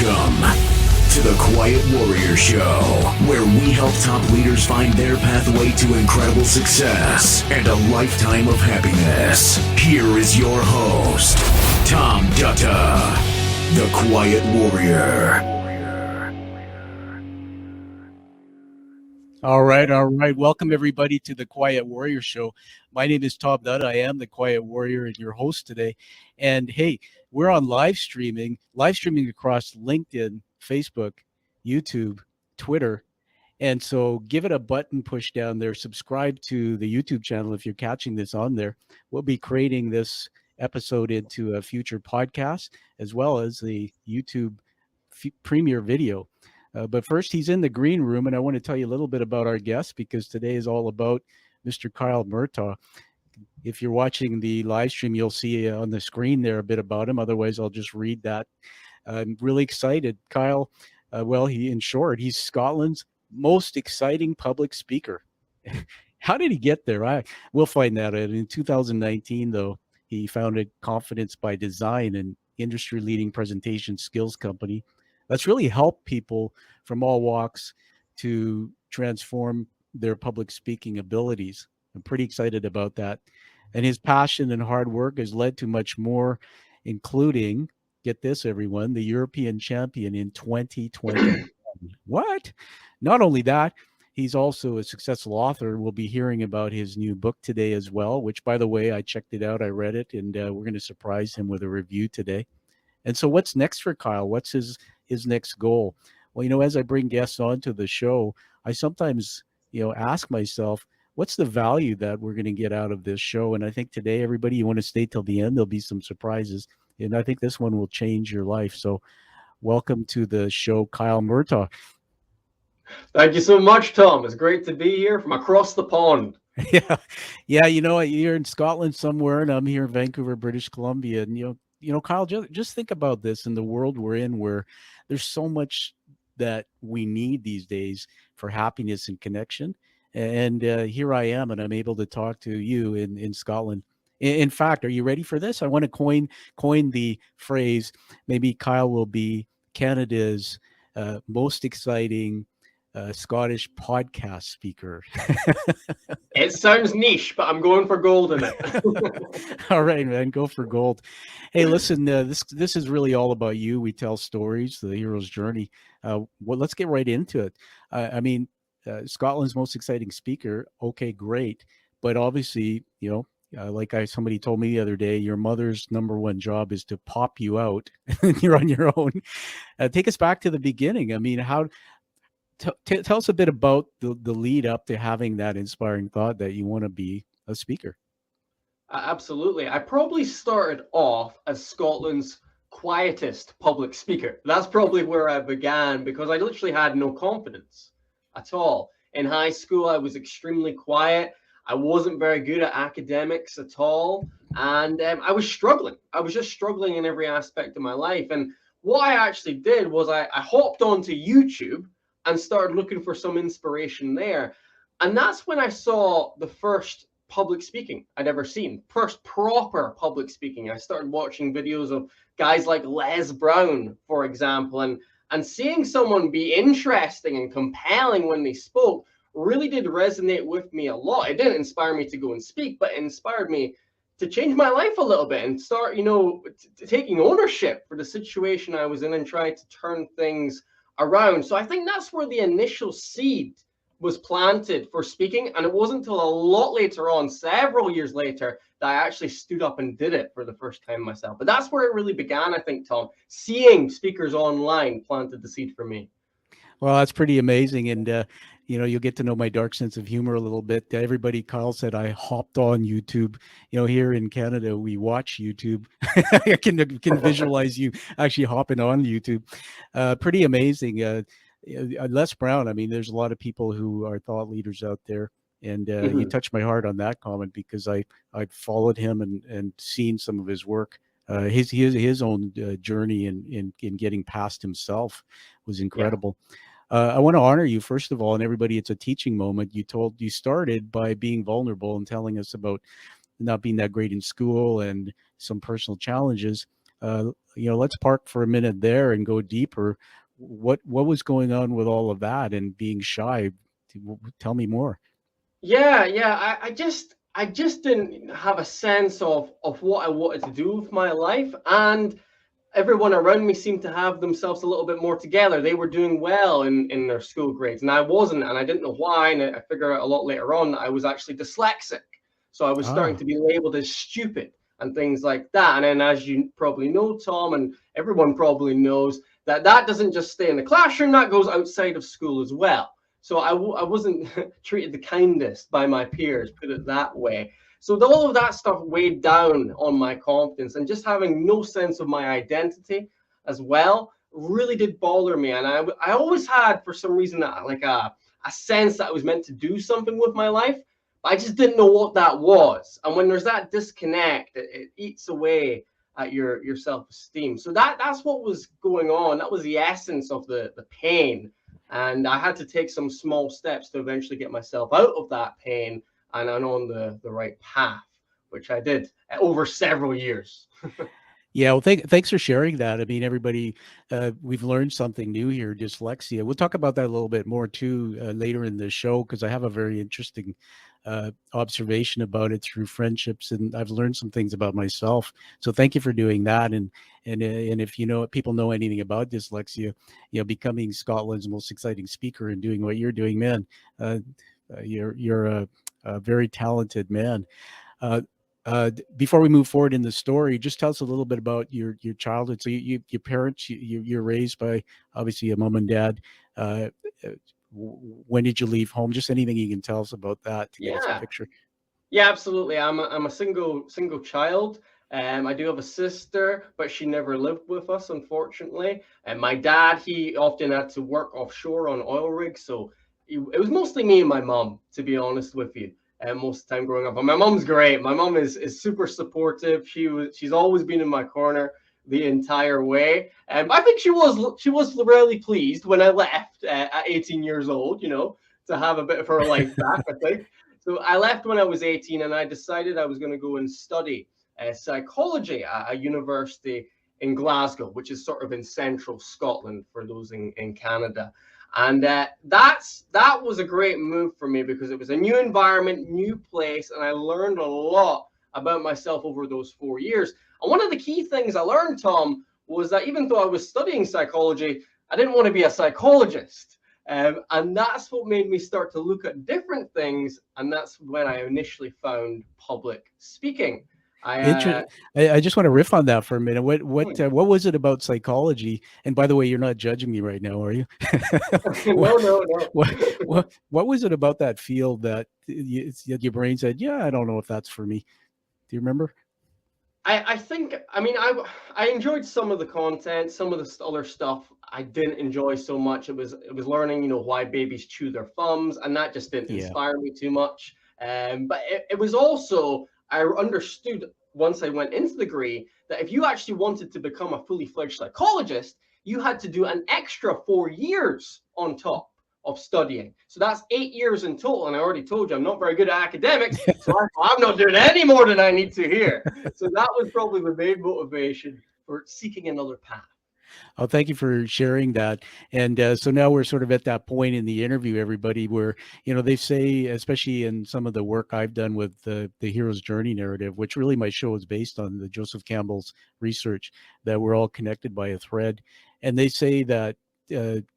Welcome to the Quiet Warrior Show, where we help top leaders find their pathway to incredible success and a lifetime of happiness. Here is your host, Tom Dutta, the Quiet Warrior. All right. Welcome, everybody, to the Quiet Warrior Show. My name is Tom Dutta. I am the Quiet Warrior and your host today. And hey, we're on live streaming across LinkedIn, Facebook, YouTube, Twitter. And so give it a button push down there. Subscribe to the YouTube channel if you're catching this on there. We'll be creating this episode into a future podcast as well as the YouTube premiere video. But first, he's in the green room, and I want to tell you a little bit about our guest because today is all about Mr. Kyle Murtagh. If you're watching the live stream, you'll see on the screen there a bit about him. Otherwise, I'll just read that. I'm really excited. Kyle, in short, he's Scotland's most exciting public speaker. How did he get there? We'll find that out. In 2019, though, he founded Confidence by Design, an industry-leading presentation skills company that's really helped people from all walks to transform their public speaking abilities. I'm pretty excited about that. And his passion and hard work has led to much more, including, get this, everyone, the European champion in 2020. What? Not only that, he's also a successful author. We'll be hearing about his new book today as well, which, by the way, I checked it out. I read it, and we're going to surprise him with a review today. And so what's next for Kyle? What's his next goal? Well, as I bring guests onto the show, I sometimes, ask myself, what's the value that we're going to get out of this show? And I think today, everybody, you want to stay till the end. There'll be some surprises. And I think this one will change your life. So welcome to the show, Kyle Murtagh. Thank you so much, Tom. It's great to be here from across the pond. Yeah. You're in Scotland somewhere, and I'm here in Vancouver, British Columbia. And, Kyle, just think about this in the world we're in, where there's so much that we need these days for happiness and connection. And here I am, and I'm able to talk to you in Scotland. In fact, are you ready for this? I want to coin the phrase, maybe Kyle will be Canada's most exciting Scottish podcast speaker. It sounds niche, but I'm going for gold in it. All right, man, go for gold. Hey, listen, this is really all about you. We tell stories, the hero's journey. Let's get right into it. Scotland's most exciting speaker. Okay, great, but obviously, somebody told me the other day, your mother's number one job is to pop you out. You're on your own. Take us back to the beginning. I mean, tell us a bit about the lead up to having that inspiring thought that you want to be a speaker. Absolutely. I probably started off as Scotland's quietest public speaker. That's probably where I began because I literally had no confidence at all. In high school, I was extremely quiet. I wasn't very good at academics at all. And I was struggling. I was just struggling in every aspect of my life. And what I actually did was I hopped onto YouTube and started looking for some inspiration there. And that's when I saw the first public speaking I'd ever seen, first proper public speaking. I started watching videos of guys like Les Brown, for example, and seeing someone be interesting and compelling when they spoke really did resonate with me a lot. It didn't inspire me to go and speak, but it inspired me to change my life a little bit and start, taking ownership for the situation I was in and try to turn things around. So I think that's where the initial seed was planted for speaking. And it wasn't until a lot later on, several years later, that I actually stood up and did it for the first time myself. But that's where it really began, I think, Tom. Seeing speakers online planted the seed for me. Well, that's pretty amazing. And, you'll get to know my dark sense of humor a little bit. Everybody, Kyle said, I hopped on YouTube. Here in Canada, we watch YouTube. I can visualize you actually hopping on YouTube. Pretty amazing. Les Brown, there's a lot of people who are thought leaders out there. And you touched my heart on that comment because I've followed him and seen some of his work. His own journey in getting past himself was incredible. Yeah. I want to honor you, first of all, and everybody, it's a teaching moment. You started by being vulnerable and telling us about not being that great in school and some personal challenges. let's park for a minute there and go deeper. What was going on with all of that and being shy? Tell me more. Yeah. I just didn't have a sense of what I wanted to do with my life, and everyone around me seemed to have themselves a little bit more together. They were doing well in their school grades, and I wasn't, and I didn't know why. And I figured out a lot later on that I was actually dyslexic. So I was starting Ah, to be labeled as stupid and things like that. And then, as you probably know, Tom, and everyone probably knows, that that doesn't just stay in the classroom, that goes outside of school as well. So I wasn't treated the kindest by my peers, put it that way. So all of that stuff weighed down on my confidence, and just having no sense of my identity as well really did bother me. And I always had, for some reason, like a sense that I was meant to do something with my life. But I just didn't know what that was. And when there's that disconnect, it eats away at your self-esteem. So that's what was going on. That was the essence of the pain. And I had to take some small steps to eventually get myself out of that pain and on the right path, which I did over several years. yeah. Well, thanks for sharing that. I mean, everybody, we've learned something new here, dyslexia. We'll talk about that a little bit more too later in the show, because I have a very interesting observation about it through friendships, and I've learned some things about myself. So thank you for doing that. And if people know anything about dyslexia, becoming Scotland's most exciting speaker and doing what you're doing, man, uh, you're a very talented man. Uh, Before we move forward in the story, just tell us a little bit about your childhood. So your parents, you're raised by obviously a mom and dad. Uh, uh, when did you leave home? Just anything you can tell us about that to get us a Yeah. picture. Yeah, absolutely. I'm a single child. I do have a sister, but she never lived with us, unfortunately. And my dad, he often had to work offshore on oil rigs, so it was mostly me and my mom, to be honest with you. And most of the time growing up, and my mom's great. My mom is super supportive. She's always been in my corner the entire way. And I think she was really pleased when I left at 18 years old. To have a bit of her life back, I think. So I left when I was 18, and I decided I was going to go and study psychology at a university in Glasgow, which is sort of in central Scotland for those in Canada. And that was a great move for me because it was a new environment, new place, and I learned a lot about myself over those 4 years. And one of the key things I learned, Tom, was that even though I was studying psychology, I didn't want to be a psychologist. And that's what made me start to look at different things. And that's when I initially found public speaking. I Inter- I just want to riff on that for a minute. hmm. What was it about psychology? And by the way, you're not judging me right now, are you? what, No, no, no. what was it about that field that your brain said, yeah, I don't know if that's for me? Do you remember? I think, I mean, I enjoyed some of the content, some of the other stuff I didn't enjoy so much. It was learning, why babies chew their thumbs, and that just didn't Yeah. inspire me too much. But it was also, I understood once I went into the degree that if you actually wanted to become a fully fledged psychologist, you had to do an extra 4 years on top of studying. So that's 8 years in total. And I already told you I'm not very good at academics, so I'm not doing any more than I need to here. So that was probably the main motivation for seeking another path. Oh, thank you for sharing that. And so now we're sort of at that point in the interview, everybody, where they say, especially in some of the work I've done with the hero's journey narrative, which really my show is based on the Joseph Campbell's research, that we're all connected by a thread. And they say that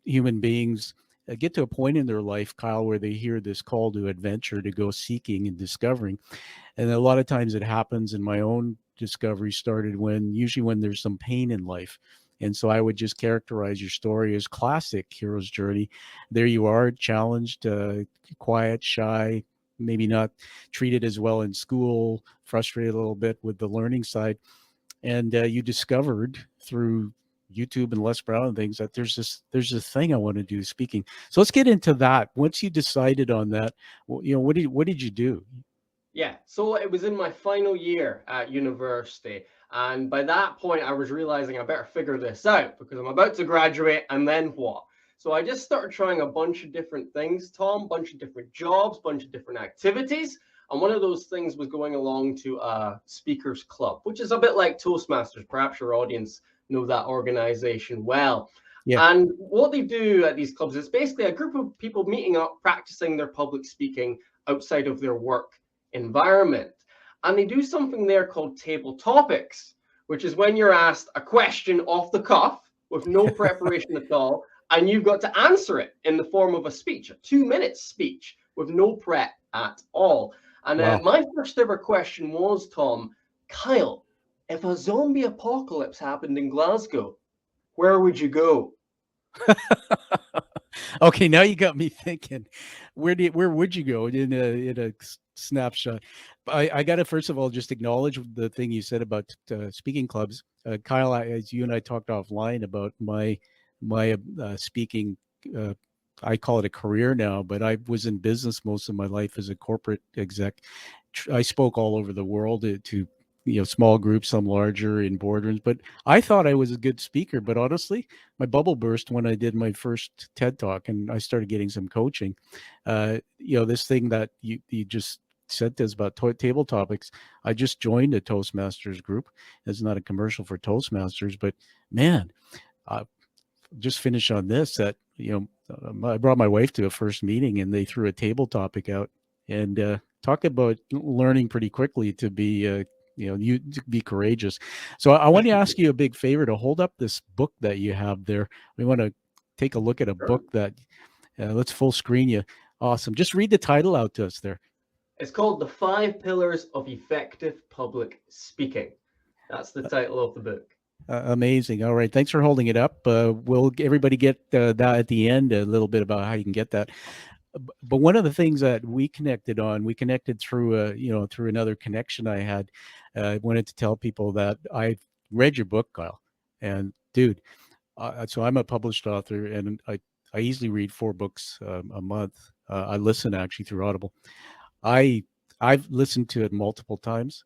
human beings get to a point in their life, Kyle, where they hear this call to adventure, to go seeking and discovering. And a lot of times it happens, in my own discovery started usually when there's some pain in life. And so I would just characterize your story as classic hero's journey. There you are, challenged, quiet, shy, maybe not treated as well in school, frustrated a little bit with the learning side. And you discovered through YouTube and Les Brown and things that there's this thing I want to do, speaking. So let's get into that. Once you decided on that, what did you do? Yeah, so it was in my final year at university. And by that point, I was realizing I better figure this out because I'm about to graduate, and then what? So I just started trying a bunch of different things, Tom, bunch of different jobs, bunch of different activities. And one of those things was going along to a speakers club, which is a bit like Toastmasters. Perhaps your audience know that organization well. Yeah. And what they do at these clubs is basically a group of people meeting up, practicing their public speaking outside of their work environment. And they do something there called table topics, which is when you're asked a question off the cuff with no preparation at all, and you've got to answer it in the form of a speech, a 2-minute speech with no prep at all. And Wow. my first ever question was, Tom, Kyle, if a zombie apocalypse happened in Glasgow, where would you go? Okay, now you got me thinking. Where would you go in a snapshot? I got to first of all just acknowledge the thing you said about speaking clubs. Kyle, as you and I talked offline about my speaking. I call it a career now, but I was in business most of my life as a corporate exec. I spoke all over the world to small groups, some larger in boardrooms. But I thought I was a good speaker. But honestly, my bubble burst when I did my first TED Talk and I started getting some coaching. This thing that you just said to us about table topics. I just joined a Toastmasters group. It's not a commercial for Toastmasters, but man, just finish on this. That I brought my wife to a first meeting and they threw a table topic out and talk about learning pretty quickly to be. You to be courageous. So I want to ask you a big favor to hold up this book that you have there. We want to take a look at a book that let's full screen you. Awesome. Just read the title out to us there. It's called The 5 Pillars of Effective Public Speaking. That's the title of the book. Amazing. All right. Thanks for holding it up. We'll everybody get that at the end, a little bit about how you can get that. But one of the things that we connected through through another connection I had. I wanted to tell people that I read your book, Kyle, and dude, so I'm a published author, and I easily read 4 books a month. I listen actually through Audible. I've listened to it multiple times,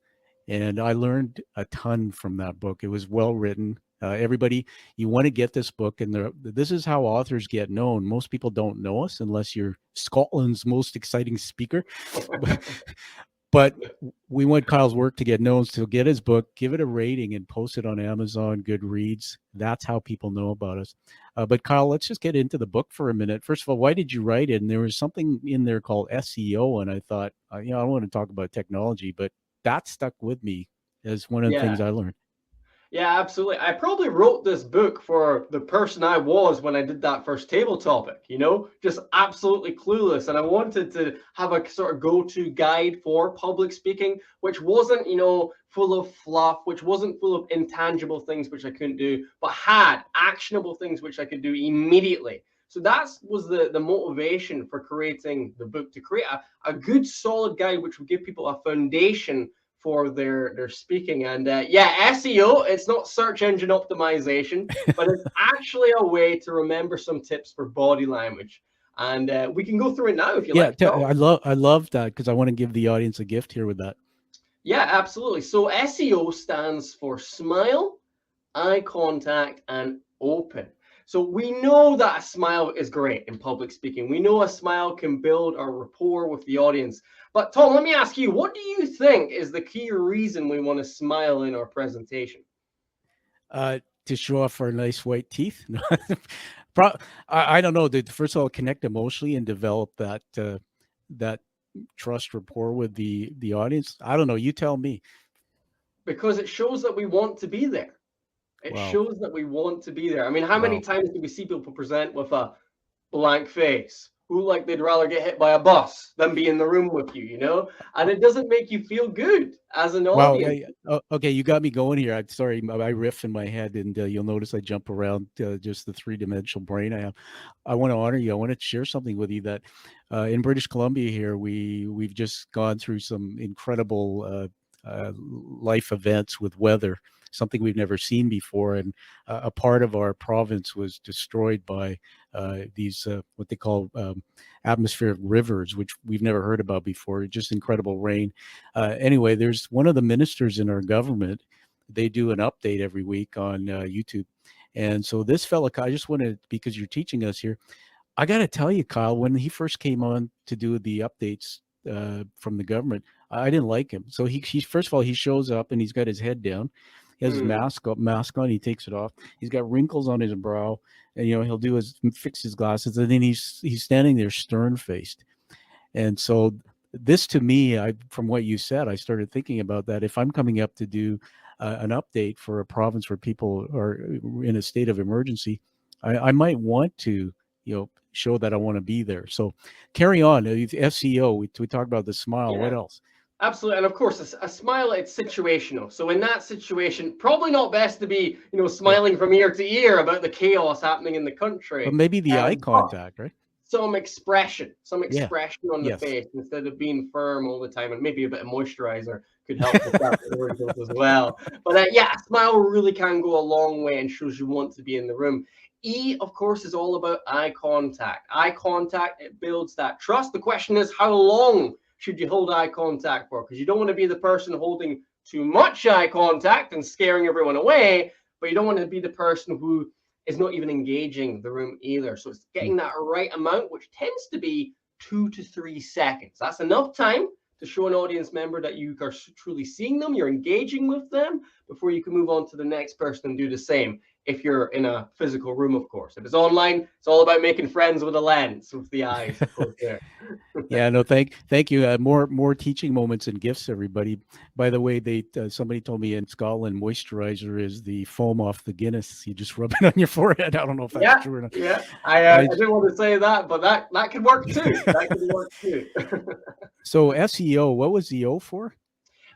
and I learned a ton from that book. It was well written. Everybody, you want to get this book, and this is how authors get known. Most people don't know us unless you're Scotland's most exciting speaker. But we want Kyle's work to get known. So get his book, give it a rating, and post it on Amazon, Goodreads. That's how people know about us. But Kyle, let's just get into the book for a minute. First of all, why did you write it? And there was something in there called SEO, and I thought, I don't want to talk about technology, but that stuck with me as one of the things I learned. Yeah, absolutely. I probably wrote this book for the person I was when I did that first table topic, just absolutely clueless. And I wanted to have a sort of go-to guide for public speaking, which wasn't, full of fluff, which wasn't full of intangible things which I couldn't do, but had actionable things which I could do immediately. So that was the motivation for creating the book, to create a good, solid guide which would give people a foundation for their speaking. And SEO, it's not search engine optimization, but it's actually a way to remember some tips for body language. And we can go through it now if you like. I love that, because I want to give the audience a gift here with that. Yeah, absolutely. So SEO stands for smile, eye contact, and open. So we know that a smile is great in public speaking. We know a smile can build a rapport with the audience. But Tom, let me ask you, what do you think is the key reason we want to smile in our presentation? To show off our nice white teeth. I don't know. First of all, connect emotionally and develop that trust rapport with the audience. I don't know. You tell me. Because it shows that we want to be there. It shows that we want to be there. I mean, how many times do we see people present with a blank face, who they'd rather get hit by a bus than be in the room with you, and it doesn't make you feel good as an audience. Okay, you got me going here. I'm sorry, I riff in my head, and you'll notice I jump around just the 3-dimensional brain I have. I want to honor you. I want to share something with you that in British Columbia here, we've just gone through some incredible life events with weather, something we've never seen before. And a part of our province was destroyed by these, what they call atmospheric rivers, which we've never heard about before. Just incredible rain. Anyway, there's one of the ministers in our government. They do an update every week on YouTube. And so this fella, I just wanted, because you're teaching us here, I got to tell you, Kyle, when he first came on to do the updates, from the government. I didn't like him. So he first of all, he shows up and he's got his head down. He has his mask on. He takes it off. He's got wrinkles on his brow, and he'll fix his glasses, and then he's standing there stern faced. And so this to me, from what you said, I started thinking about that. If I'm coming up to do an update for a province where people are in a state of emergency, I might want to, show that I want to be there. So carry on. SEO, we talked about the smile. Yeah. What else? Absolutely. And of course, a smile, it's situational. So in that situation, probably not best to be, smiling from ear to ear about the chaos happening in the country. But maybe the eye contact, right? Some expression on the face instead of being firm all the time, and maybe a bit of moisturizer could help with that as well. But a smile really can go a long way and shows you want to be in the room. E, of course, is all about eye contact. Eye contact, it builds that trust. The question is, how long should you hold eye contact for? Because you don't want to be the person holding too much eye contact and scaring everyone away, but you don't want to be the person who is not even engaging the room either. So it's getting that right amount, which tends to be 2 to 3 seconds. That's enough time to show an audience member that you are truly seeing them, you're engaging with them, before you can move on to the next person and do the same. If you're in a physical room, of course. If it's online, it's all about making friends with a lens, with the eyes, of course. There. Yeah, no, thank you. More teaching moments and gifts, everybody. By the way, somebody told me in Scotland, moisturizer is the foam off the Guinness. You just rub it on your forehead. I don't know if that's true or not. Yeah, I didn't want to say that, but that could work too. That could work too. So SEO, what was the O for?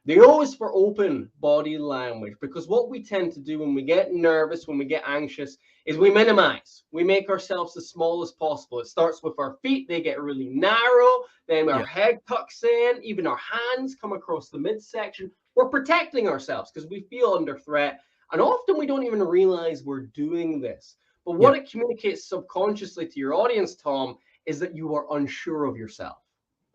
The O is for open body language, because what we tend to do when we get nervous, when we get anxious, is we minimize. We make ourselves as small as possible. It starts with our feet. They get really narrow. Then our head tucks in. Even our hands come across the midsection. We're protecting ourselves because we feel under threat. And often we don't even realize we're doing this. But what it communicates subconsciously to your audience, Tom, is that you are unsure of yourself.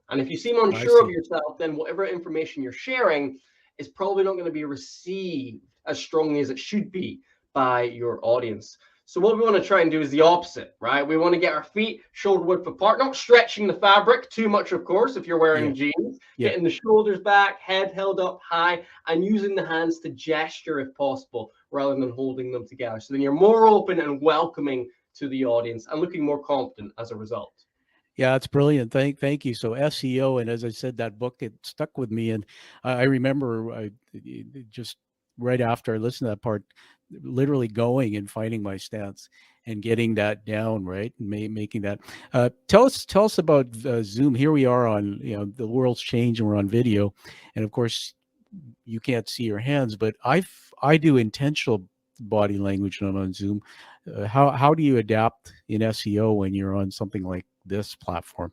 And if you seem unsure of yourself, then whatever information you're sharing is probably not going to be received as strongly as it should be by your audience. So what we want to try and do is the opposite, right? We want to get our feet shoulder width apart, not stretching the fabric too much, of course, if you're wearing jeans, getting the shoulders back, head held up high, and using the hands to gesture if possible, rather than holding them together. So then you're more open and welcoming to the audience and looking more confident as a result. Yeah, it's brilliant. Thank you. So SEO, and as I said, that book, it stuck with me. And I remember just right after I listened to that part, literally going and finding my stance and getting that down, right? And making that. Tell us about Zoom. Here we are on, the world's changed and we're on video. And of course, you can't see your hands, but I do intentional body language when I'm on Zoom. How do you adapt in SEO when you're on something like this platform?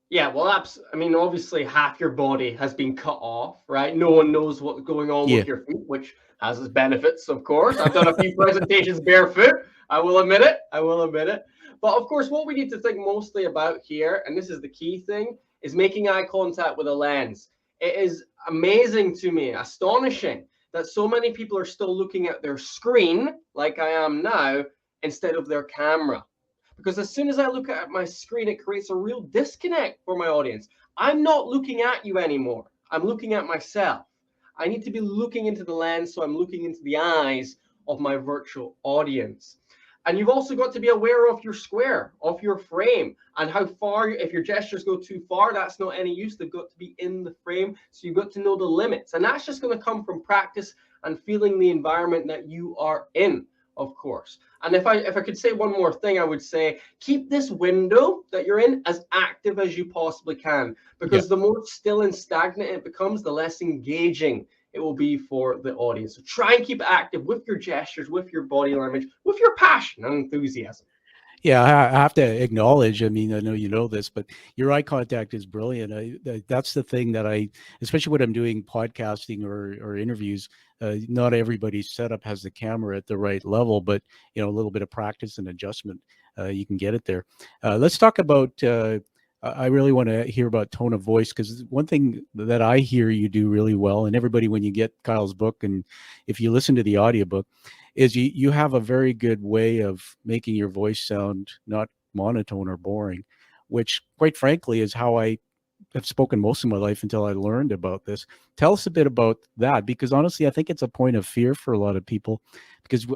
Yeah, well, obviously half your body has been cut off, right? No one knows what's going on with your feet, which has its benefits, of course. I've done a few presentations barefoot. I will admit it. But of course, what we need to think mostly about here, and this is the key thing, is making eye contact with a lens. It is amazing to me, astonishing, that so many people are still looking at their screen, like I am now, instead of their camera. Because as soon as I look at my screen, it creates a real disconnect for my audience. I'm not looking at you anymore. I'm looking at myself. I need to be looking into the lens, so I'm looking into the eyes of my virtual audience. And you've also got to be aware of your square, of your frame, and how far, if your gestures go too far, that's not any use. They've got to be in the frame. So you've got to know the limits. And that's just going to come from practice and feeling the environment that you are in, of course. And if I could say one more thing, I would say keep this window that you're in as active as you possibly can, because the more still and stagnant it becomes, the less engaging it will be for the audience. So try and keep it active with your gestures, with your body language, with your passion and enthusiasm. Yeah, I have to acknowledge, I know you know this, but your eye contact is brilliant. That's the thing that especially when I'm doing podcasting or interviews, not everybody's setup has the camera at the right level, but a little bit of practice and adjustment, you can get it there. Let's talk about, I really want to hear about tone of voice, because one thing that I hear you do really well, and everybody, when you get Kyle's book, and if you listen to the audiobook, is you have a very good way of making your voice sound not monotone or boring, which quite frankly is how I have spoken most of my life until I learned about this. Tell us a bit about that, because honestly, I think it's a point of fear for a lot of people, because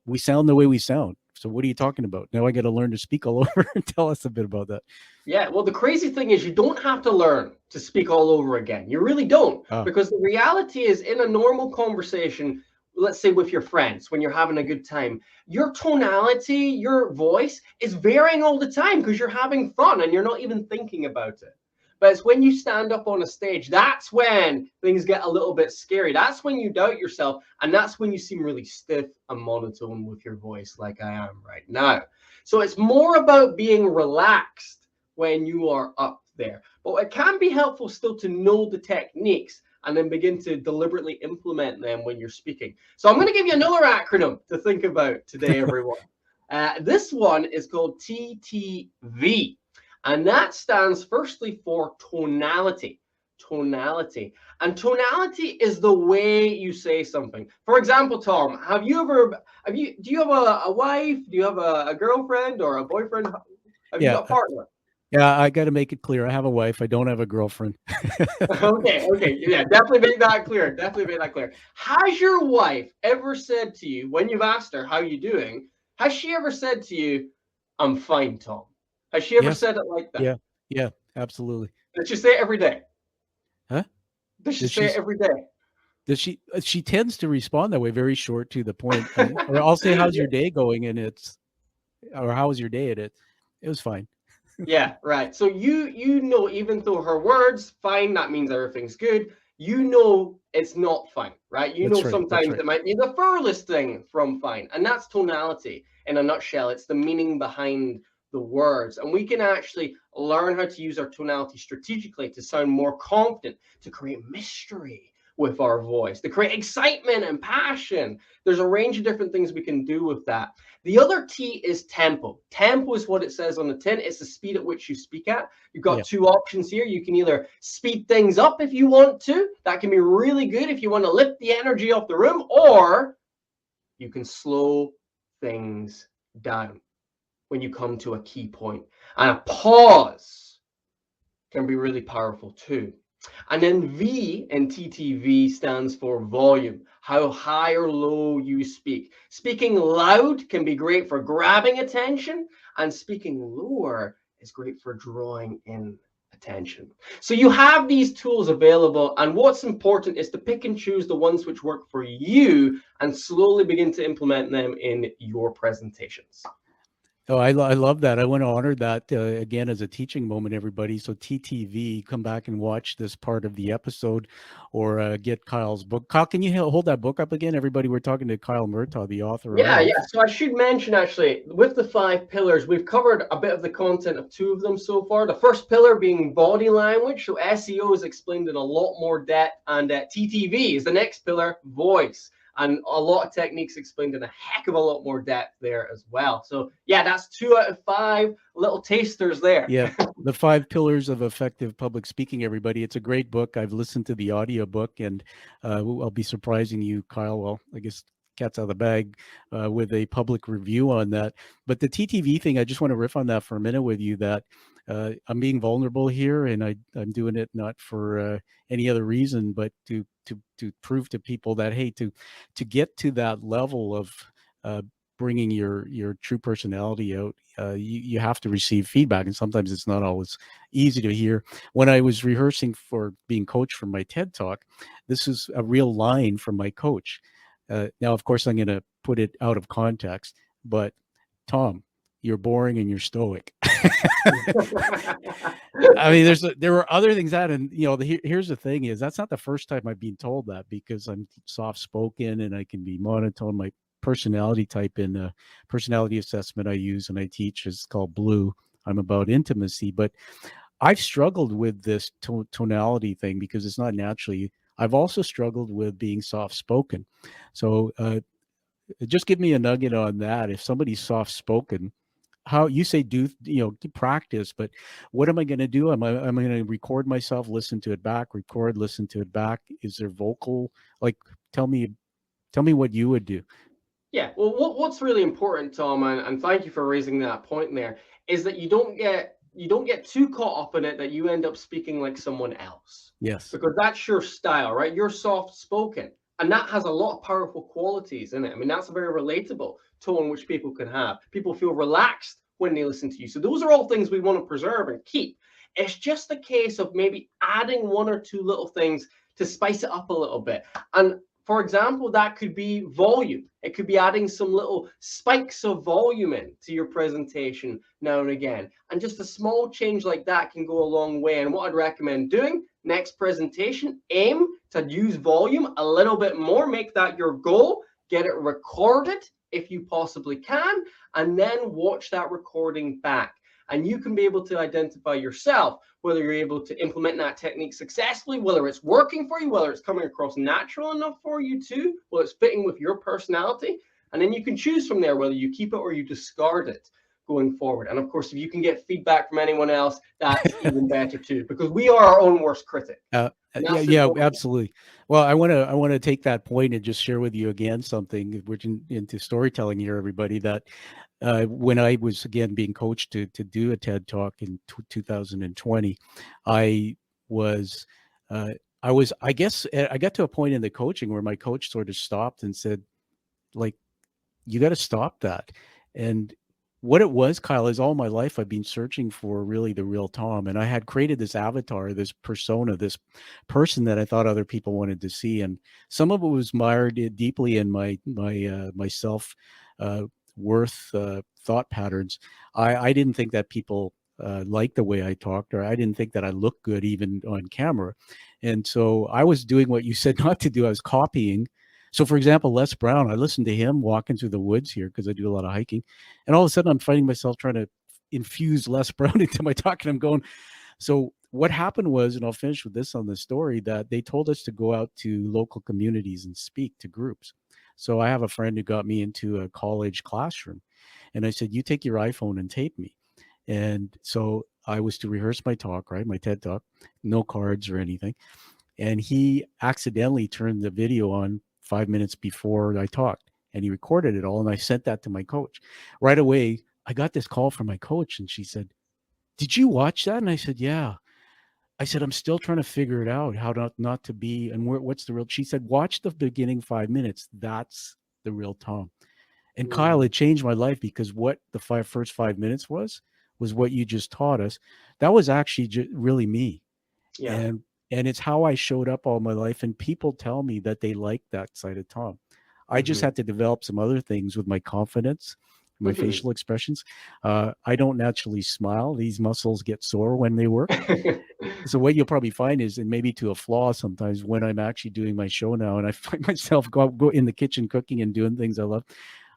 we sound the way we sound. So what are you talking about? Now I got to learn to speak all over. Tell us a bit about that. Yeah, well, the crazy thing is you don't have to learn to speak all over again. You really don't, Ah, because the reality is in a normal conversation, let's say with your friends, when you're having a good time, your tonality, your voice is varying all the time because you're having fun and you're not even thinking about it. But it's when you stand up on a stage, that's when things get a little bit scary. That's when you doubt yourself. And that's when you seem really stiff and monotone with your voice, like I am right now. So it's more about being relaxed when you are up there. But it can be helpful still to know the techniques and then begin to deliberately implement them when you're speaking. So I'm going to give you another acronym to think about today, everyone. This one is called TTV, and that stands firstly for tonality. Tonality. And tonality is the way you say something. For example, Tom, do you have a wife? Do you have a girlfriend or a boyfriend? Have you yeah, got a partner? yeah. I got to make it clear. I have a wife. I don't have a girlfriend. Okay, yeah, definitely make that clear. Definitely make that clear. Has your wife ever said to you, when you've asked her how you doing, has she ever said to you, "I'm fine, Tom"? Has she ever Yes. said it like that? Yeah. Yeah. Absolutely. Does she say it every day? Huh? Does she Does say she? it every day? Does she? She tends to respond that way, very short to the point. Or I'll say, "How's your day going?" And it's, or "How was your day?" And it was fine. Yeah, right. So you know, even though her words fine, that means everything's good. You know it's not fine, right? You know That's right. That's sometimes right. it might be the furthest thing from fine, and that's tonality in a nutshell. It's the meaning behind the words, and we can actually learn how to use our tonality strategically to sound more confident, to create mystery with our voice, to create excitement and passion. There's a range of different things we can do with that. The other T is tempo. Tempo is what it says on the tin. It's the speed at which you speak at. You've got Yeah. two options here. You can either speed things up if you want to. That can be really good if you want to lift the energy off the room, or you can slow things down when you come to a key point. And a pause can be really powerful too. And then V in TTV stands for volume, how high or low you speak. Speaking loud can be great for grabbing attention, and speaking lower is great for drawing in attention. So you have these tools available, and what's important is to pick and choose the ones which work for you and slowly begin to implement them in your presentations. Oh, I love that. I want to honor that again as a teaching moment, everybody. So TTV, come back and watch this part of the episode, or get Kyle's book. Kyle, can you hold that book up again, everybody? We're talking to Kyle Murtagh, the author Yeah, of. yeah. So I should mention actually, with the 5 pillars, we've covered a bit of the content of 2 of them so far. The first pillar being body language. So SEO is explained in a lot more depth, and TTV is the next pillar, voice. And a lot of techniques explained in a heck of a lot more depth there as well. So yeah, that's 2 out of 5 little tasters there. Yeah, The 5 Pillars of Effective Public Speaking, everybody. It's a great book. I've listened to the audiobook, and I'll be surprising you, Kyle. Well, I guess cat's out of the bag with a public review on that. But the TTV thing, I just want to riff on that for a minute with you, that I'm being vulnerable here, and I'm doing it not for any other reason, but to prove to people that, hey, to get to that level of uh, bringing your true personality out, you have to receive feedback, and sometimes it's not always easy to hear. When I was rehearsing for being coached for my TED talk, this is a real line from my coach. Now, of course, I'm going to put it out of context, but Tom, you're boring and you're stoic. I mean, there were other things that, and here's the thing: is that's not the first time I've been told that, because I'm soft spoken and I can be monotone. My personality type in a personality assessment I use and I teach is called Blue. I'm about intimacy, but I've struggled with this tonality thing because it's not naturally. I've also struggled with being soft spoken. So just give me a nugget on that. If somebody's soft spoken, how you say practice, but what am I going to do? Am I going to record myself, listen to it back, listen to it back? Is there vocal? Like, tell me what you would do. Yeah, well, what's really important, Tom, and thank you for raising that point there, is that you don't get you don't get too caught up in it that you end up speaking like someone else, Yes. because that's your style, right? You're soft spoken, and that has a lot of powerful qualities in it. I mean, that's a very relatable tone which people can have. People feel relaxed when they listen to you. So those are all things we want to preserve and keep. It's just a case of maybe adding one or two little things to spice it up a little bit. And for example, that could be volume. It could be adding some little spikes of volume in to your presentation now and again. And just a small change like that can go a long way. And what I'd recommend doing, next presentation, aim to use volume a little bit more. Make that your goal. Get it recorded if you possibly can, and then watch that recording back. And you can be able to identify yourself whether you're able to implement that technique successfully, whether it's working for you, whether it's coming across natural enough for you too, whether it's fitting with your personality. And then you can choose from there whether you keep it or you discard it going forward. And of course, if you can get feedback from anyone else, that's even better too, because we are our own worst critic. Yeah, absolutely. Well, I want to take that point and just share with you again something. We're into storytelling here, everybody. That when I was again being coached to do a TED Talk in 2020, I was I guess I got to a point in the coaching where my coach sort of stopped and said, like, you got to stop that. And what it was, Kyle, is all my life I've been searching for really the real Tom. And I had created this avatar, this persona, this person that I thought other people wanted to see. And some of it was mired deeply in my self worth thought patterns. I didn't think that people liked the way I talked, or I didn't think that I looked good even on camera. And so I was doing what you said not to do. I was copying. So, for example, Les Brown, I listened to him walking through the woods here because I do a lot of hiking. And all of a sudden, I'm finding myself trying to infuse Les Brown into my talk. And I'm going, so what happened was, and I'll finish with this on the story, that they told us to go out to local communities and speak to groups. So I have a friend who got me into a college classroom. And I said, you take your iPhone and tape me. And so I was to rehearse my talk, right? My TED Talk, no cards or anything. And he accidentally turned the video on 5 minutes before I talked, and he recorded it all. And I sent that to my coach. Right away, I got this call from my coach, and she said, did you watch that? And I said, yeah. I said, I'm still trying to figure it out, how not to be, and what's the real, she said, watch the beginning 5 minutes. That's the real Tom. And Kyle, it changed my life, because what the first 5 minutes was what you just taught us. That was actually really me. Yeah. And it's how I showed up all my life. And people tell me that they like that side of Tom. I just had to develop some other things with my confidence, my facial expressions. I don't naturally smile. These muscles get sore when they work. So what you'll probably find is, and maybe to a flaw sometimes, when I'm actually doing my show now and I find myself go in the kitchen cooking and doing things I love,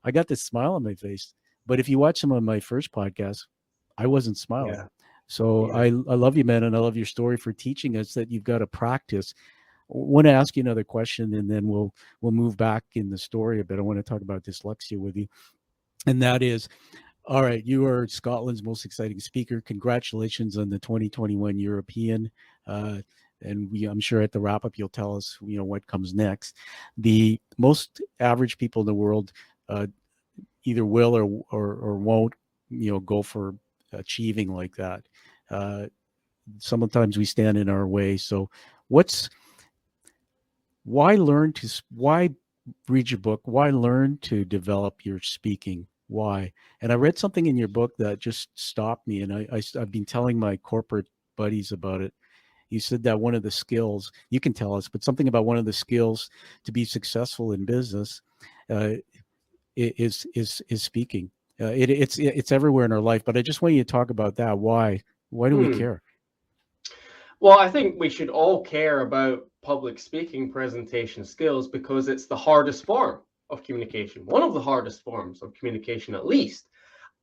I got this smile on my face. But if you watch some of my first podcasts, I wasn't smiling. Yeah. So I love you, man, and I love your story for teaching us that you've got to practice. I want to ask you another question, and then we'll move back in the story a bit. I want to talk about dyslexia with you, and that is, all right, you are Scotland's most exciting speaker. Congratulations on the 2021 European. And I'm sure at the wrap up you'll tell us what comes next. The most average people in the world either will or won't go for achieving like that. Sometimes we stand in our way. So why read your book? Why learn to develop your speaking? Why? And I read something in your book that just stopped me, and I've been telling my corporate buddies about it. You said that one of the skills, you can tell us, but something about one of the skills to be successful in business is speaking. It's everywhere in our life, but I just want you to talk about that. Why do we care? Well, I think we should all care about public speaking presentation skills, because it's the hardest form of communication, one of the hardest forms of communication, at least.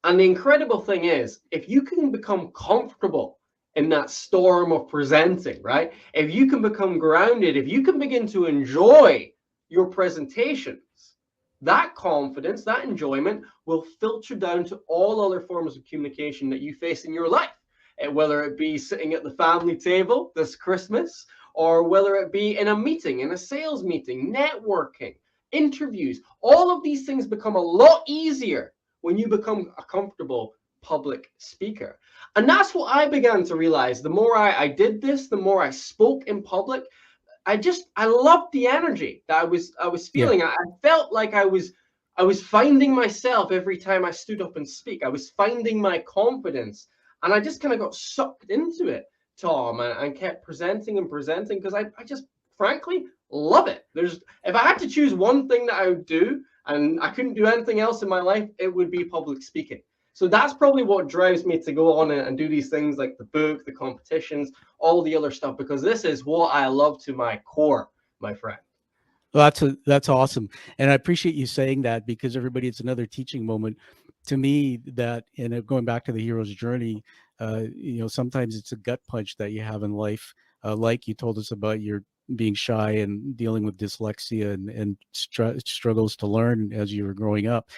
And the incredible thing is, if you can become comfortable in that storm of presenting, right? If you can become grounded, if you can begin to enjoy your presentations, that confidence, that enjoyment will filter down to all other forms of communication that you face in your life. Whether it be sitting at the family table this Christmas, or whether it be in a meeting, in a sales meeting, networking, interviews, all of these things become a lot easier when you become a comfortable public speaker. And that's what I began to realize. The more I did this, the more I spoke in public, I loved the energy that I was Yeah. feeling. I felt like I was finding myself every time I stood up and speak. I was finding my confidence, and I just kind of got sucked into it, Tom, and kept presenting and presenting because I just frankly love it. There's if I had to choose one thing that I would do and I couldn't do anything else in my life, it would be public speaking. So that's probably what drives me to go on and do these things like the book, the competitions, all the other stuff, because this is what I love to my core, my friend. Well, that's awesome, and I appreciate you saying that because everybody, it's another teaching moment to me. That and going back to the hero's journey, sometimes it's a gut punch that you have in life. Like you told us about your being shy and dealing with dyslexia and struggles to learn as you were growing up.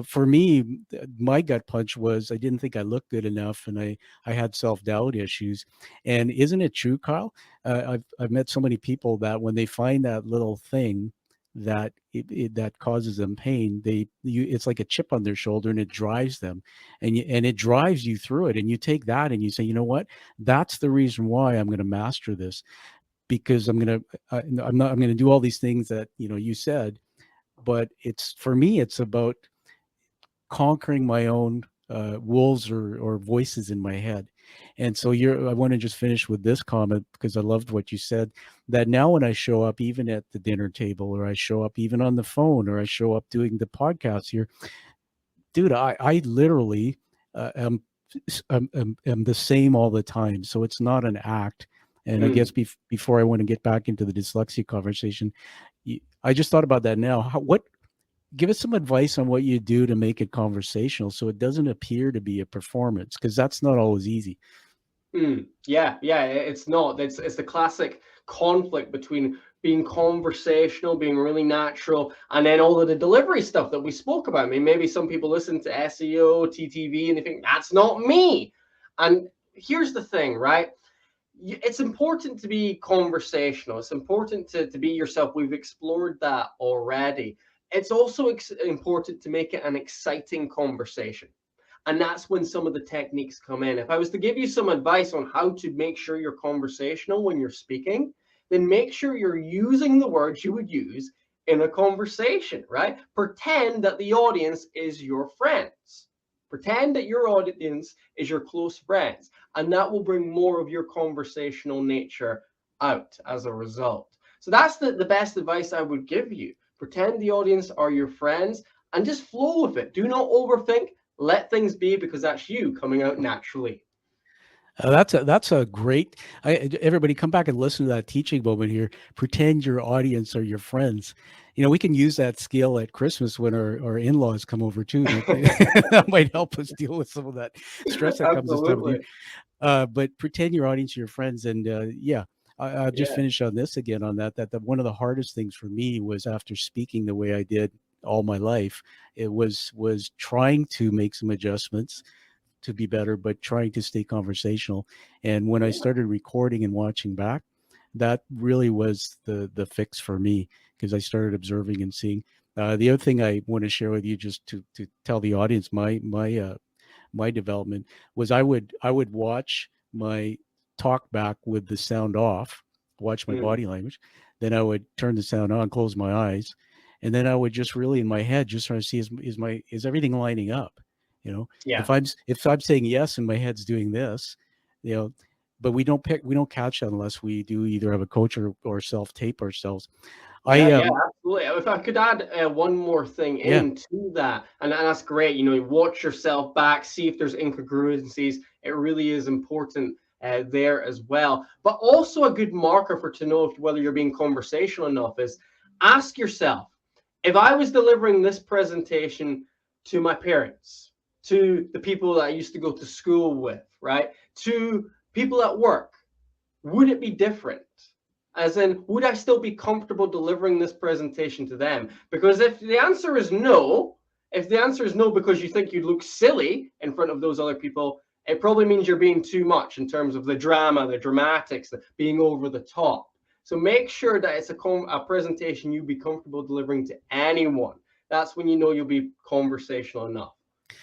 For me, my gut punch was I didn't think I looked good enough, and I had self-doubt issues. And isn't it true, Kyle? I've met so many people that when they find that little thing that that causes them pain, it's like a chip on their shoulder, and it drives them, and it drives you through it. And you take that and you say, you know what? That's the reason why I'm going to master this, because I'm going to do all these things that you said. But it's for me, it's about conquering my own wolves or voices in my head. And so I want to just finish with this comment because I loved what you said, that now when I show up, even at the dinner table, or I show up even on the phone, or I show up doing the podcast here, dude, I literally am the same all the time. So it's not an act. And I guess before I want to get back into the dyslexia conversation, I just thought about that now. Give us some advice on what you do to make it conversational so it doesn't appear to be a performance, because that's not always easy. Yeah, it's not. It's the classic conflict between being conversational, being really natural, and then all of the delivery stuff that we spoke about. I mean, maybe some people listen to SEO, TTV, and they think that's not me. And here's the thing, right? It's important to be conversational. It's important to be yourself. We've explored that already. It's also important to make it an exciting conversation. And that's when some of the techniques come in. If I was to give you some advice on how to make sure you're conversational when you're speaking, then make sure you're using the words you would use in a conversation, right? Pretend that the audience is your friends. Pretend that your audience is your close friends, and that will bring more of your conversational nature out as a result. So that's the best advice I would give you. Pretend the audience are your friends and just flow with it. Do not overthink. Let things be, because that's you coming out naturally. That's a great. Everybody, come back and listen to that teaching moment here. Pretend your audience are your friends. We can use that skill at Christmas when our in-laws come over too. That might help us deal with some of that stress that comes this time of year. But pretend your audience are your friends, and I'll just finish on this again on that. That one of the hardest things for me was, after speaking the way I did all my life, it was trying to make some adjustments to be better, but trying to stay conversational. And when I started recording and watching back, that really was the fix for me, because I started observing and seeing. The other thing I want to share with you, just to tell the audience my development, was I would watch my talk back with the sound off, watch my body language, then I would turn the sound on, close my eyes, and then I would just really in my head just try to see is everything lining up. If I'm saying yes and my head's doing this, but we don't catch that unless we do either have a coach or self tape ourselves. Absolutely. If I could add one more thing into that, and that's great. You watch yourself back, see if there's incongruencies. It really is important there as well. But also a good marker to know whether you're being conversational enough is ask yourself, if I was delivering this presentation to my parents, to the people that I used to go to school with, right, to people at work, would it be different? As in, would I still be comfortable delivering this presentation to them? Because if the answer is no, because you think you look silly in front of those other people, it probably means you're being too much in terms of the drama, the dramatics, being over the top. So make sure that it's a presentation you'd be comfortable delivering to anyone. That's when you'll be conversational enough.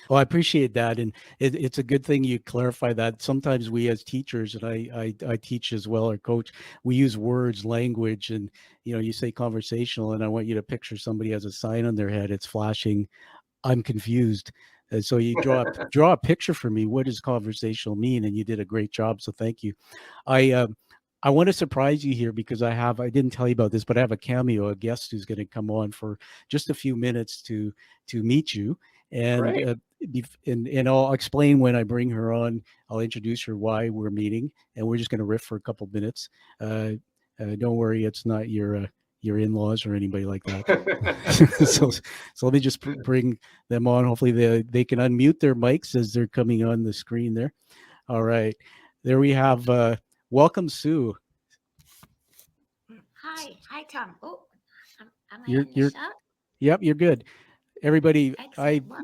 Well, I appreciate that, and it's a good thing you clarify that. Sometimes we, as teachers, and I teach as well, or coach, we use words, language, and you say conversational, and I want you to picture somebody has a sign on their head. It's flashing, "I'm confused." And so you draw a picture for me. What does conversational mean? And you did a great job. So thank you. I I want to surprise you here because I didn't tell you about this, but I have a cameo, a guest who's going to come on for just a few minutes to meet you, and Great. and I'll explain when I bring her on. I'll introduce her why we're meeting, and we're just going to riff for a couple minutes. Don't worry, it's not your in-laws or anybody like that. So let me just bring them on. Hopefully they can unmute their mics as they're coming on the screen there. All right, there we have. Welcome, Sue. Hi, Tom. Oh, am I You're in the you're shot? Yep, you're good. Everybody, Excellent. Well,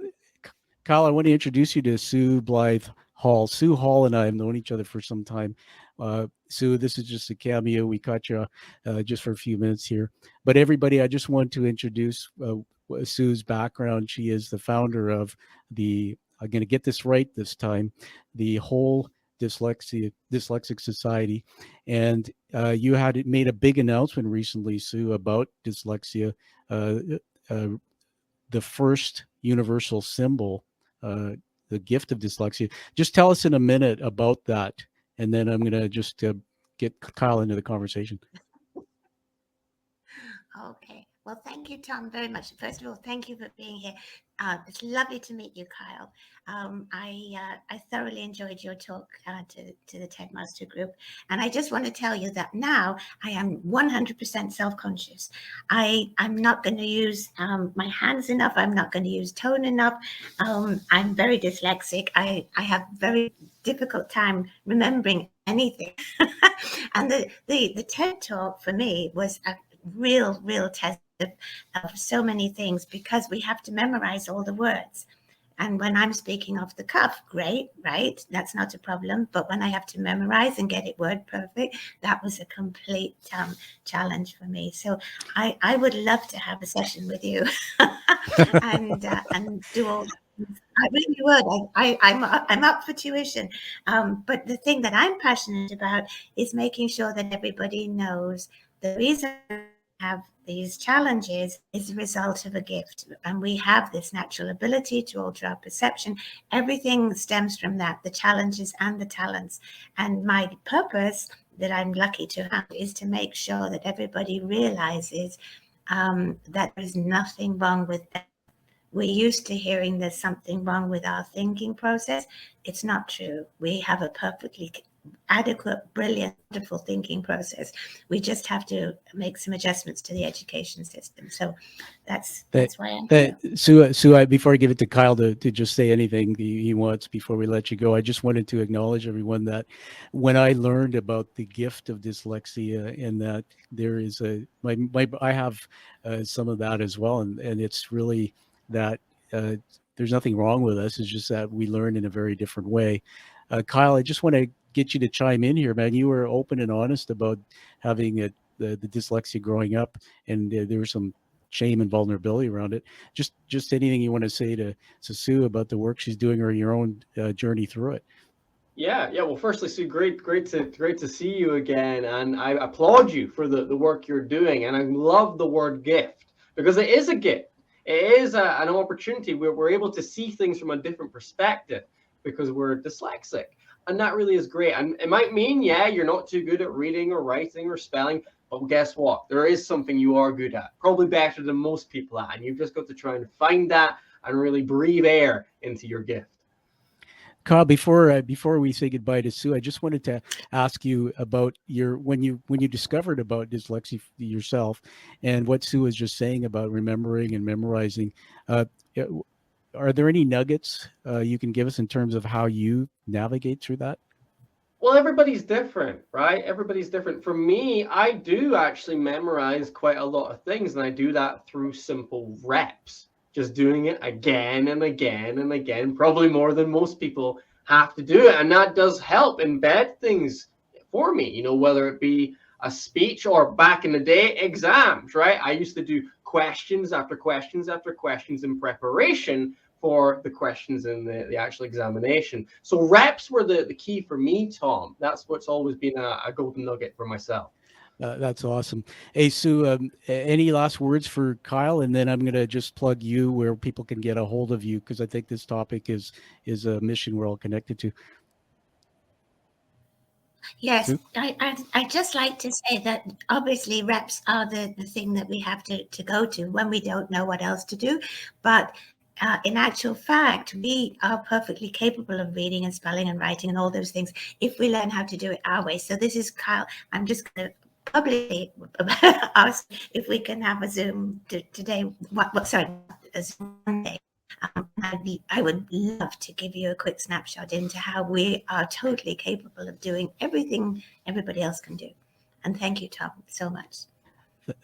Kyle, I want to introduce you to Sue Blythe Hall. Sue Hall and I have known each other for some time. Sue, this is just a cameo. We caught you just for a few minutes here. But everybody, I just want to introduce Sue's background. She is the founder of I'm going to get this right this time, the whole Dyslexic Society. And you had made a big announcement recently, Sue, about dyslexia, the first universal symbol, the gift of dyslexia. Just tell us in a minute about that, and then I'm going to just get Kyle into the conversation. okay. Well, thank you, Tom, very much. First of all, thank you for being here. It's lovely to meet you, Kyle. I thoroughly enjoyed your talk to the TED Master Group, and I just want to tell you that now I am 100% self-conscious. I'm not going to use my hands enough. I'm not going to use tone enough. I'm very dyslexic. I have very difficult time remembering anything. And the TED Talk for me was a real test of so many things, because we have to memorize all the words. And when I'm speaking off the cuff, great, right? That's not a problem. But when I have to memorize and get it word perfect, that was a complete challenge for me. So I would love to have a session with you and do all that. I really would. I'm up for tuition. But the thing that I'm passionate about is making sure that everybody knows the reason I have these challenges is a result of a gift, and we have this natural ability to alter our perception. Everything stems from that, the challenges and the talents. And my purpose that I'm lucky to have is to make sure that everybody realizes that there's nothing wrong with them. We're used to hearing there's something wrong with our thinking process. It's not true. We have a perfectly adequate, brilliant, wonderful thinking process. We just have to make some adjustments to the education system. So that's why I'm here. Sue, before I give it to Kyle to just say anything he wants before we let you go, I just wanted to acknowledge everyone that when I learned about the gift of dyslexia, and that there is I have some of that as well, and it's really that there's nothing wrong with us. It's just that we learn in a very different way. Kyle, I just want to get you to chime in here, man. You were open and honest about having the dyslexia growing up, and there was some shame and vulnerability around it. Just anything you want to say to Sue about the work she's doing, or your own journey through it. Yeah. Well, firstly, Sue, great to see you again, and I applaud you for the work you're doing, and I love the word gift, because it is a gift. It is an opportunity where we're able to see things from a different perspective because we're dyslexic. And that really is great. And it might mean, yeah, you're not too good at reading or writing or spelling, but guess what? There is something you are good at, probably better than most people at. And you've just got to try and find that and really breathe air into your gift. Kyle, before we say goodbye to Sue, I just wanted to ask you about when you discovered about dyslexia yourself, and what Sue was just saying about remembering and memorizing. Are there any nuggets you can give us in terms of how you navigate through that? Well, everybody's different, right? Everybody's different. For me, I do actually memorize quite a lot of things, and I do that through simple reps. Just doing it again and again and again, probably more than most people have to do it. And that does help embed things for me, whether it be a speech or, back in the day, exams, right? I used to do questions after questions after questions in preparation for the questions in the actual examination. So reps were the key for me, Tom. That's what's always been a golden nugget for myself. That's awesome. Hey, Sue, any last words for Kyle? And then I'm going to just plug you where people can get a hold of you, because I think this topic is a mission we're all connected to. Yes, Sue? I just like to say that obviously reps are the thing that we have to go to when we don't know what else to do. But in actual fact, we are perfectly capable of reading and spelling and writing and all those things if we learn how to do it our way. So this is Kyle. I'm just going to publicly ask if we can have a Zoom today. Sorry, a Zoom Monday. I would love to give you a quick snapshot into how we are totally capable of doing everything everybody else can do. And thank you, Tom, so much.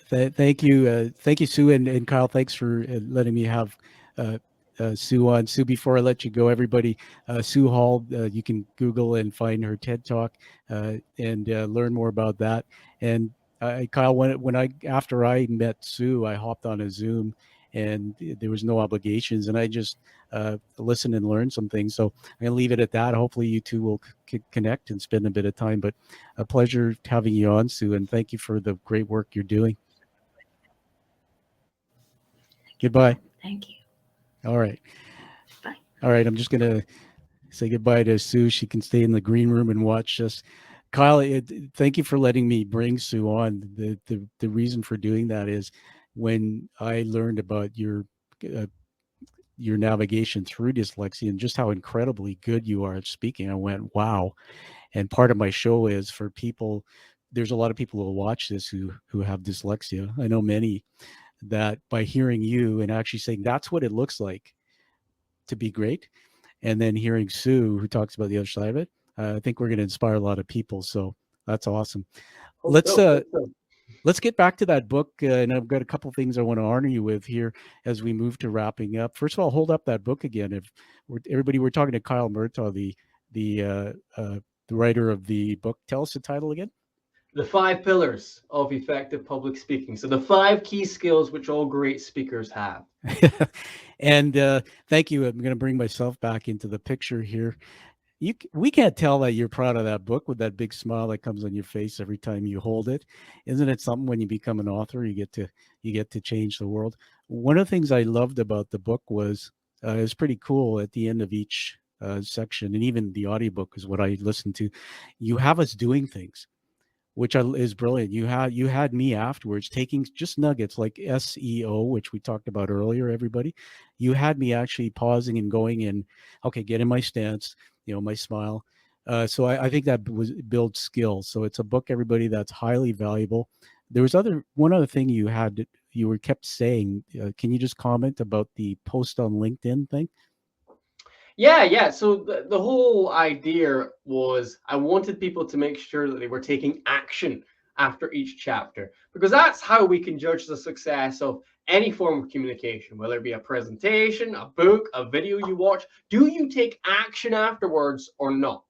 Thank you, Sue, and Kyle. Thanks for letting me have Sue on. Sue, before I let you go, everybody, Sue Hall, you can Google and find her TED Talk and learn more about that. And Kyle, after I met Sue, I hopped on a Zoom, and there was no obligations, and I just listened and learned some things. So I'm going to leave it at that. Hopefully you two will connect and spend a bit of time, but a pleasure having you on, Sue, and thank you for the great work you're doing. Goodbye. Thank you. All right. Bye. All right. I'm just going to say goodbye to Sue. She can stay in the green room and watch us. Kyle, thank you for letting me bring Sue on. The reason for doing that is when I learned about your navigation through dyslexia and just how incredibly good you are at speaking, I went, wow. And part of my show is for people, there's a lot of people who will watch this who have dyslexia. I know many that by hearing you and actually saying that's what it looks like to be great, and then hearing Sue who talks about the other side of it, I think we're going to inspire a lot of people. So that's awesome. Let's get back to that book, and I've got a couple things I want to honor you with here as we move to wrapping up. First of all, hold up that book again. If we're talking to Kyle Murtagh, the writer of the book. Tell us the title again. The 5 Pillars of Effective Public Speaking. So the 5 key skills which all great speakers have. And thank you. I'm going to bring myself back into the picture here. We can't tell that you're proud of that book with that big smile that comes on your face every time you hold it. Isn't it something when you become an author, you get to change the world? One of the things I loved about the book was it was pretty cool at the end of each section, and even the audiobook is what I listened to. You have us doing things, which is brilliant. You had me afterwards taking just nuggets like SEO, which we talked about earlier, everybody. You had me actually pausing and going in, okay, get in my stance, my smile. So I think that builds skills. So it's a book, everybody, that's highly valuable. There was one other thing you were kept saying. Can you just comment about the post on LinkedIn thing? Yeah. So the whole idea was I wanted people to make sure that they were taking action after each chapter, because that's how we can judge the success of any form of communication, whether it be a presentation, a book, a video you watch. Do you take action afterwards or not?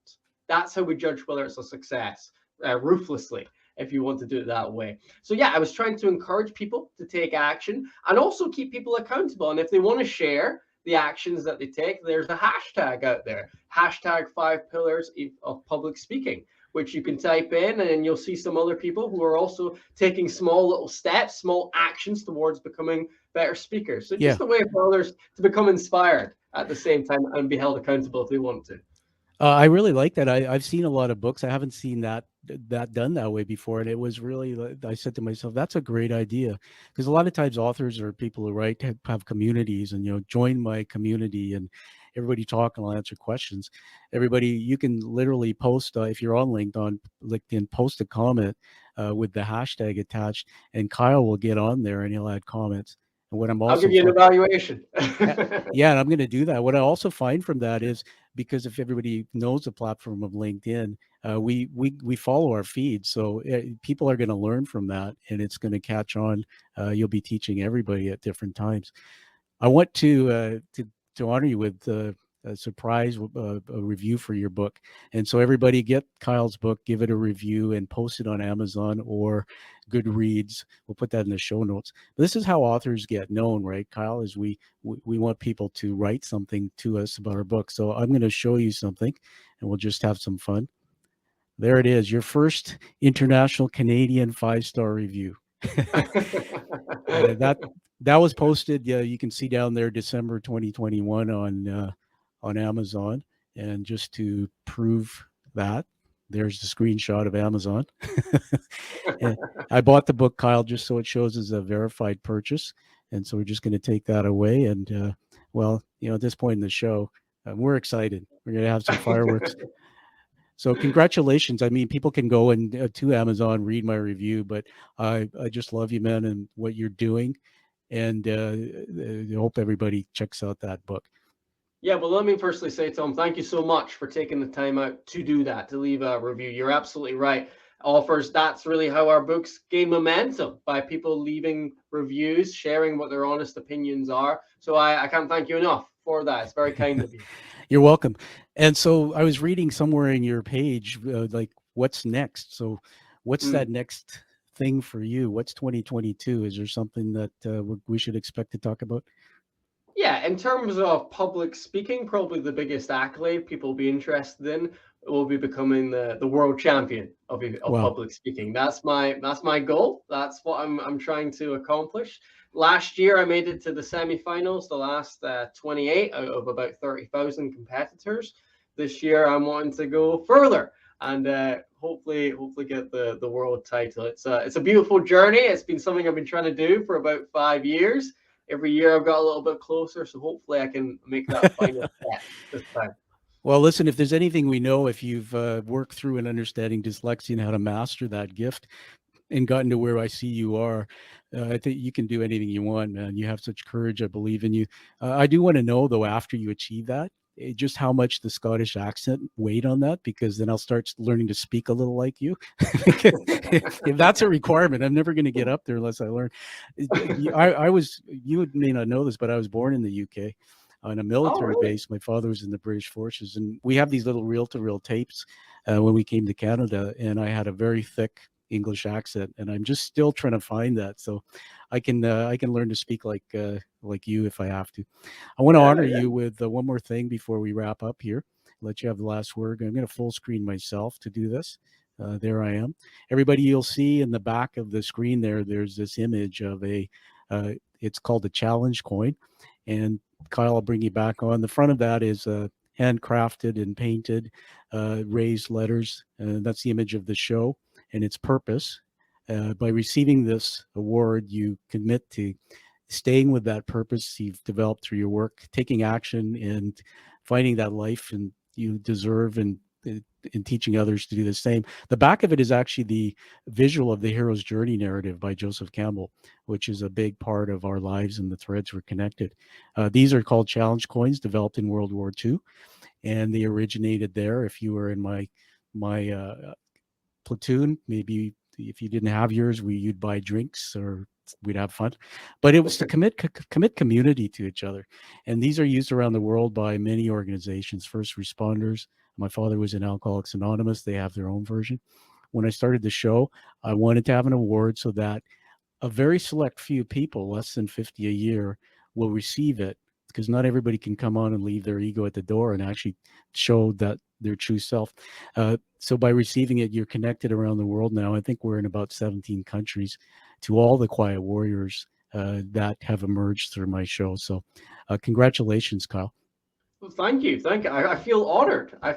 That's how we judge whether it's a success, ruthlessly, if you want to do it that way. So yeah, I was trying to encourage people to take action and also keep people accountable. And if they want to share the actions that they take, there's a hashtag out there, hashtag 5 Pillars of Public Speaking, which you can type in, and you'll see some other people who are also taking small little steps, small actions towards becoming better speakers. So just a way for others to become inspired at the same time and be held accountable if they want to. I really like that. I've seen a lot of books. I haven't seen that done that way before. And it was really, I said to myself, that's a great idea. Because a lot of times authors or people who write have communities and, join my community and everybody talk and I'll answer questions. Everybody, you can literally post, if you're on LinkedIn, post a comment with the hashtag attached, and Kyle will get on there and he'll add comments. And what I'll give you an evaluation. Yeah, and I'm going to do that. What I also find from that is, because if everybody knows the platform of LinkedIn, we follow our feed, so people are going to learn from that, and it's going to catch on. You'll be teaching everybody at different times. I want to honor you with surprise a review for your book. And so everybody get Kyle's book, give it a review, and post it on Amazon or Goodreads. We'll put that in the show notes. But this is how authors get known, right, Kyle? Is we want people to write something to us about our book. So I'm going to show you something, and we'll just have some fun. There it is, your first international Canadian 5-star review. That was posted. You can see down there December 2021 on Amazon. And just to prove that, there's the screenshot of Amazon. I bought the book, Kyle, just so it shows as a verified purchase. And so we're just going to take that away. And well, at this point in the show, we're excited. We're going to have some fireworks. So congratulations. I mean, people can go and to Amazon, read my review, but I just love you, man, and what you're doing. And I hope everybody checks out that book. Yeah, well, let me firstly say, Tom, thank you so much for taking the time out to do that, to leave a review. You're absolutely right. Authors, that's really how our books gain momentum, by people leaving reviews, sharing what their honest opinions are. So I can't thank you enough for that. It's very kind of you. You're welcome. And so I was reading somewhere in your page, like, what's next? So what's that next thing for you? What's 2022? Is there something that we should expect to talk about? Yeah, in terms of public speaking, probably the biggest accolade people will be interested in will be becoming the world champion of Wow. public speaking. That's my goal. That's what I'm trying to accomplish. Last year, I made it to the semifinals, the last 28 out of about 30,000 competitors. This year, I'm wanting to go further and hopefully get the world title. It's a beautiful journey. It's been something I've been trying to do for about 5 years. Every year I've got a little bit closer, so hopefully I can make that final step this time. Well, listen, if there's anything we know, if you've worked through and understanding dyslexia and how to master that gift and gotten to where I see you are, I think you can do anything you want, man. You have such courage. I believe in you. I do want to know, though, after you achieve that, just how much the Scottish accent weighed on that, because then I'll start learning to speak a little like you. if that's a requirement, I'm never going to get up there unless I learn. You may not know this, but I was born in the UK on a military base. My father was in the British forces, and we have these little reel-to-reel tapes when we came to Canada, and I had a very thick English accent, and I'm just still trying to find that. So I can learn to speak like you if I have to. I want to honor you with one more thing before we wrap up here. Let you have the last word. I'm going to full screen myself to do this. There I am. Everybody, you'll see in the back of the screen there's this image of it's called a challenge coin. And Kyle, I'll bring you back on. The front of that is handcrafted and painted raised letters. That's the image of the show and its purpose. By receiving this award, you commit to staying with that purpose you've developed through your work, taking action and finding that life and you deserve, and teaching others to do the same. The back of it is actually the visual of the hero's journey narrative by Joseph Campbell, which is a big part of our lives and the threads we're connected. These are called challenge coins, developed in World War II, and they originated there. If you were in my platoon, maybe if you didn't have yours, you'd buy drinks or we'd have fun. But it was to commit community to each other. And these are used around the world by many organizations, first responders. My father was in Alcoholics Anonymous. They have their own version. When I started the show, I wanted to have an award so that a very select few people, less than 50 a year, will receive it, because not everybody can come on and leave their ego at the door and actually show that their true self. So by receiving it, you're connected around the world now. I think we're in about 17 countries, to all the quiet warriors that have emerged through my show. So congratulations, Kyle. Well, thank you. I feel honored. I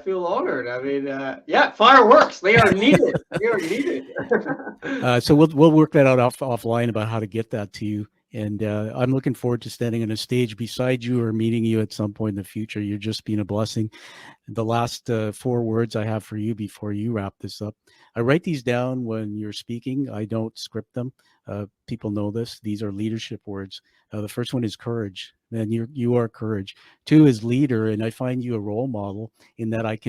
mean, fireworks, they are needed. They are needed. So we'll work that out offline about how to get that to you. And I'm looking forward to standing on a stage beside you or meeting you at some point in the future. You're just been a blessing. The last 4 words I have for you before you wrap this up. I write these down when you're speaking. I don't script them. People know this. These are leadership words. The first one is courage. Man, you are courage. 2 is leader, and I find you a role model in that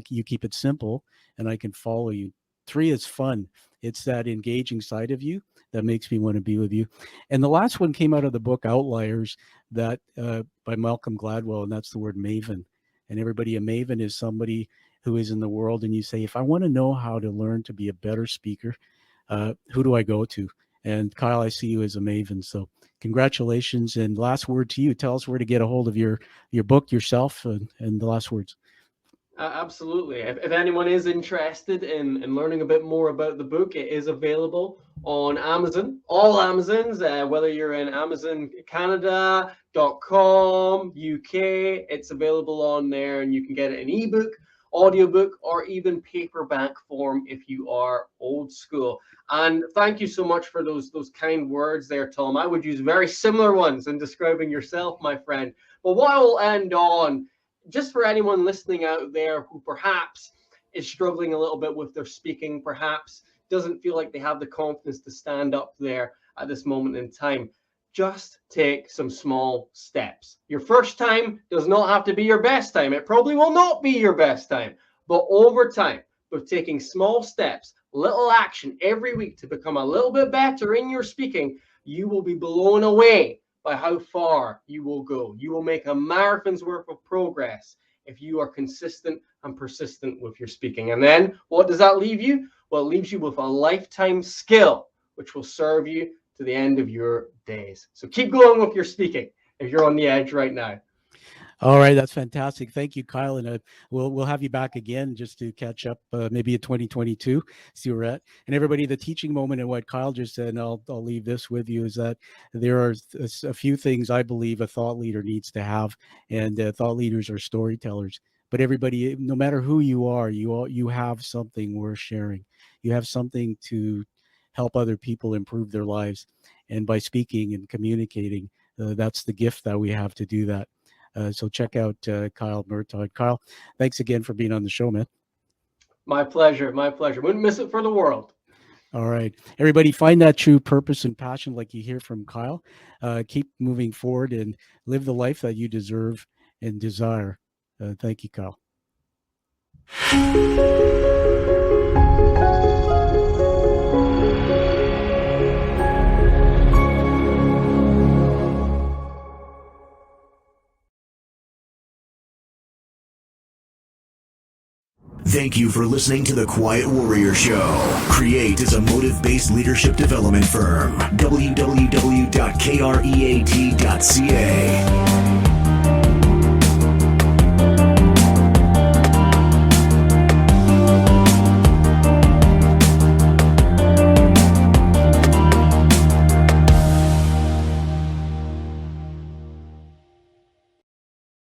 you keep it simple and I can follow you. 3 is fun. It's that engaging side of you that makes me want to be with you. And the last one came out of the book Outliers, that by Malcolm Gladwell, and that's the word maven. And everybody, a maven is somebody who is in the world, and you say, if I want to know how to learn to be a better speaker, who do I go to? And Kyle, I see you as a maven. So congratulations. And last word to you. Tell us where to get a hold of your book, yourself, and the last words. Absolutely. If anyone is interested in learning a bit more about the book, it is available on Amazon, all Amazons, whether you're in Amazon Canada.com, UK, it's available on there, and you can get it in ebook, audiobook, or even paperback form if you are old school. And thank you so much for those kind words there, Tom. I would use very similar ones in describing yourself, my friend. But what I will end on, just for anyone listening out there who perhaps is struggling a little bit with their speaking, perhaps doesn't feel like they have the confidence to stand up there at this moment in time, just take some small steps. Your first time does not have to be your best time. It probably will not be your best time, but over time, with taking small steps, little action every week to become a little bit better in your speaking, you will be blown away by how far you will go. You will make a marathon's worth of progress if you are consistent and persistent with your speaking. And then what does that leave you? Well, it leaves you with a lifetime skill, which will serve you to the end of your days. So keep going with your speaking if you're on the edge right now. All right, that's fantastic. Thank you, Kyle, and we'll have you back again just to catch up, maybe in 2022. See where we're at. And everybody, the teaching moment and what Kyle just said, and I'll leave this with you, is that there are a few things I believe a thought leader needs to have, and thought leaders are storytellers. But everybody, no matter who you are, you have something worth sharing. You have something to help other people improve their lives, and by speaking and communicating, that's the gift that we have to do that. So check out Kyle Murtagh. Kyle, thanks again for being on the show, man. My pleasure. My pleasure. Wouldn't miss it for the world. All right. Everybody, find that true purpose and passion like you hear from Kyle. Keep moving forward and live the life that you deserve and desire. Thank you, Kyle. Thank you for listening to The Quiet Warrior Show. Create is a motive-based leadership development firm. www.kreat.ca